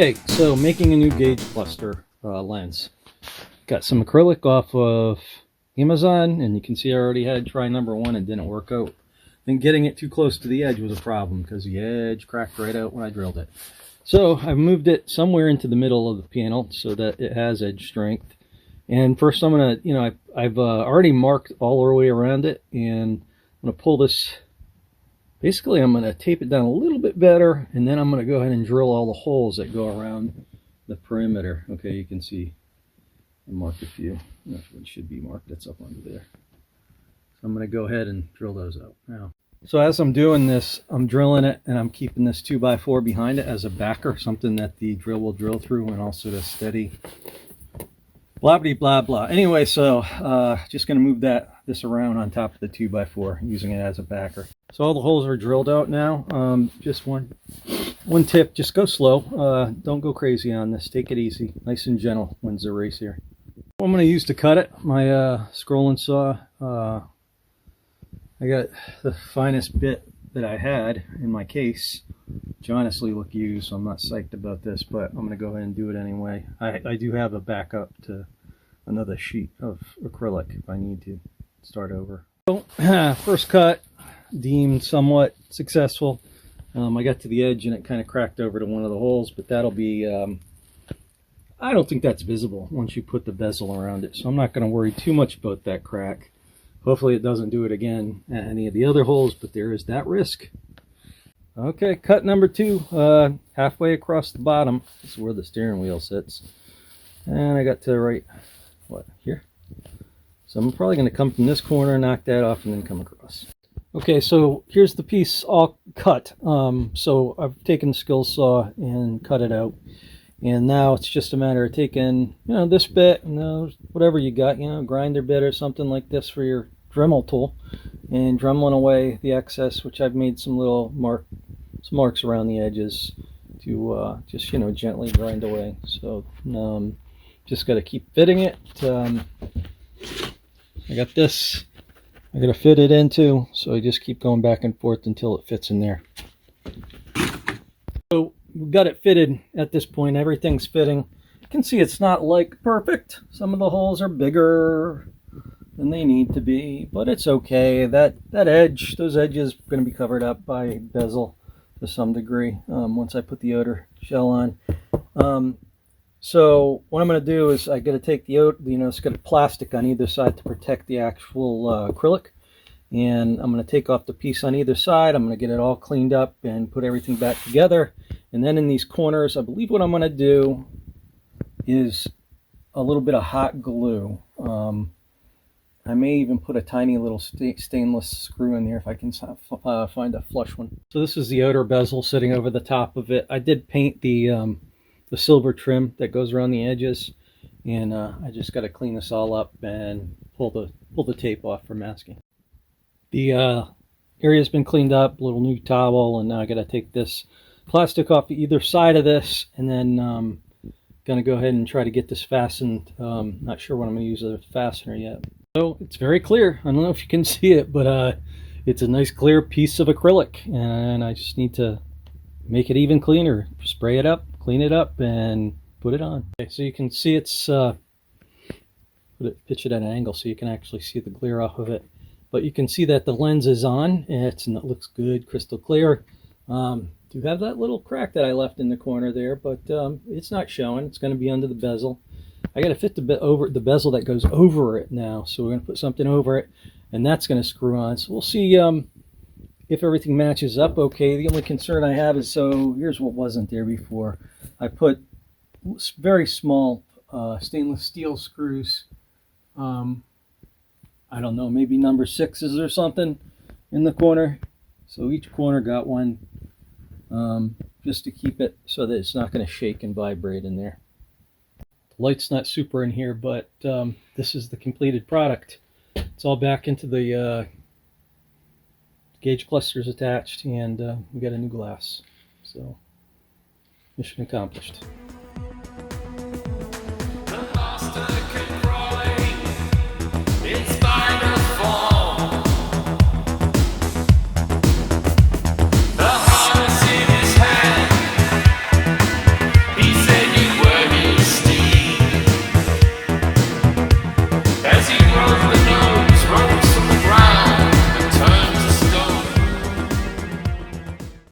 Okay, so making a new gauge cluster lens. Got some acrylic off of Amazon, and you can see I already had try number one and didn't work out. Then getting it too close to the edge was a problem because the edge cracked right out when I drilled it. So I've moved it somewhere into the middle of the panel so that it has edge strength. And first I'm going to, I've already marked all the way around it, and I'm going to pull this. Basically, I'm going to tape it down a little bit better, and then I'm going to go ahead and drill all the holes that go around the perimeter. Okay, you can see I marked a few. That's what should be marked. That's up under there. So I'm going to go ahead and drill those out now. So as I'm doing this, I'm drilling it, and I'm keeping this 2x4 behind it as a backer, something that the drill will drill through, and also to steady. Blah, blah, blah, blah. Anyway, so just going to move this around on top of the 2x4, using it as a backer. So all the holes are drilled out now. Just one tip, just go slow. Don't go crazy on this. Take it easy. Nice and gentle wins the race here. What I'm going to use to cut it, my scrolling saw. I got the finest bit that I had in my case, which honestly look used, so I'm not psyched about this, but I'm going to go ahead and do it anyway. I do have a backup to another sheet of acrylic if I need to start over. So, first cut deemed somewhat successful. I got to the edge and it kind of cracked over to one of the holes, but that'll be, I don't think that's visible once you put the bezel around it, so I'm not going to worry too much about that crack. Hopefully it doesn't do it again at any of the other holes, but there is that risk. Okay, cut number 2, halfway across the bottom. This is where the steering wheel sits. And I got to the right, here? So I'm probably going to come from this corner, knock that off, and then come across. Okay, so here's the piece all cut. So I've taken the skill saw and cut it out. And now it's just a matter of taking, this bit, whatever you got, grinder bit or something like this for your Dremel tool, and dremeling away the excess, which I've made some little marks around the edges to just, gently grind away. So just got to keep fitting it. I got this I got to fit it into, so I just keep going back and forth until it fits in there. So we've got it fitted at this point. Everything's fitting. You can see it's not like perfect. Some of the holes are bigger than they need to be, but it's okay. Those edges are going to be covered up by bezel to some degree once I put the outer shell on. So what I'm going to do is I got to take the it's got plastic on either side to protect the actual acrylic, and I'm going to take off the piece on either side. I'm going to get it all cleaned up and put everything back together. And then in these corners, I believe what I'm going to do is a little bit of hot glue. I may even put a tiny little stainless screw in there if I can find a flush one. So this is the outer bezel sitting over the top of it. I did paint the silver trim that goes around the edges, and I just got to clean this all up and pull the tape off for masking. The area's been cleaned up, a little new towel, and now I got to take this plastic off either side of this, and then gonna go ahead and try to get this fastened. Not sure what I'm gonna use as a fastener yet. So it's very clear. I don't know if you can see it, but it's a nice clear piece of acrylic, and I just need to make it even cleaner. Spray it up, clean it up, and put it on. Okay, so you can see it's pitch it at an angle so you can actually see the glare off of it. But you can see that the lens is on, and it looks good, crystal clear. Do have that little crack that I left in the corner there, but it's not showing. It's going to be under the bezel. I got to fit the bezel that goes over it now, so we're going to put something over it, and that's going to screw on. So we'll see if everything matches up okay. The only concern I have is, so here's what wasn't there before. I put very small stainless steel screws. I don't know, maybe number 6s or something in the corner. So each corner got one, just to keep it so that it's not going to shake and vibrate in there. The light's not super in here, but this is the completed product. It's all back into the gauge clusters attached, and we got a new glass. So mission accomplished.